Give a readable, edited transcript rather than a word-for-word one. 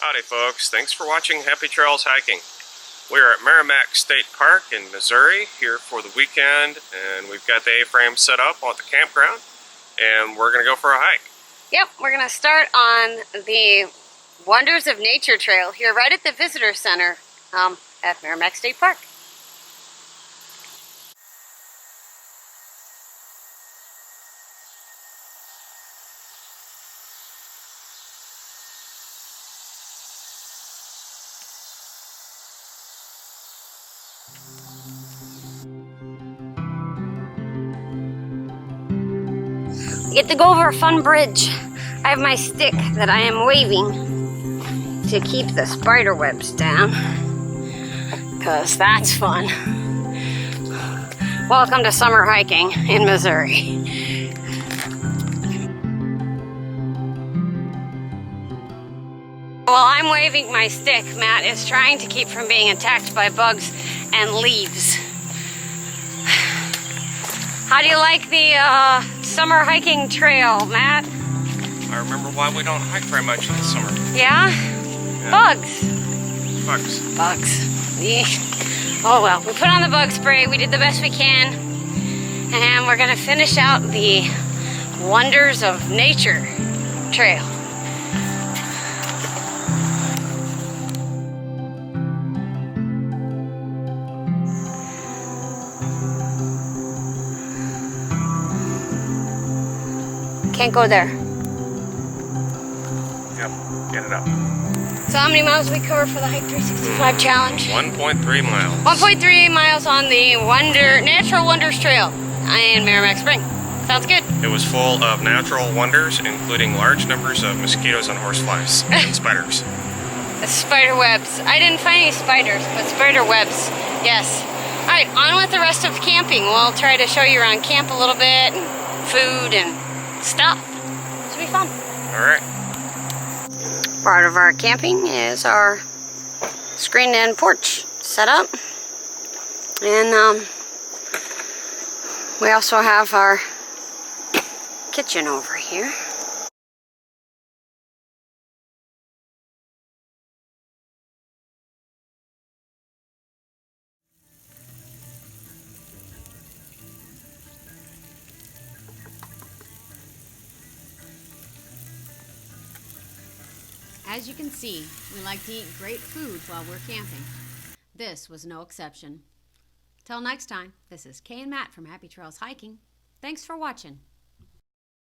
Howdy folks, thanks for watching Happy Trails Hiking. We're at Meramec State Park in Missouri here for the weekend, and we've got the A-frame set up at the campground, and we're going to go for a hike. Yep, we're going to start on the Wonders of Nature Trail here right at the Visitor Center at Meramec State Park. We get to go over a fun bridge. I have my stick that I am waving to keep the spider webs down, because that's fun. Welcome to summer hiking in Missouri. While I'm waving my stick, Matt is trying to keep from being attacked by bugs and leaves. How do you like the summer hiking trail, Matt? I remember why we don't hike very much in the summer. Yeah? Bugs. Yeah. Oh well, we put on the bug spray, we did the best we can, and we're gonna finish out the Wonders of Nature Trail. Can't go there. Yep, get it up. So how many miles did we cover for the Hike 365 challenge? 1.3 miles. 1.3 miles on the Natural Wonders Trail in Meramec Spring. Sounds good. It was full of natural wonders, including large numbers of mosquitoes and horseflies and spiders. Spider webs. I didn't find any spiders, but spider webs, yes. All right, on with the rest of camping. We'll try to show you around camp a little bit, and food and stuff. Should be fun. All right. Part of our camping is our screened in porch set up, and we also have our kitchen over here. As you can see, we like to eat great food while we're camping. This was no exception. Till next time, this is Kay and Matt from Happy Trails Hiking. Thanks for watching.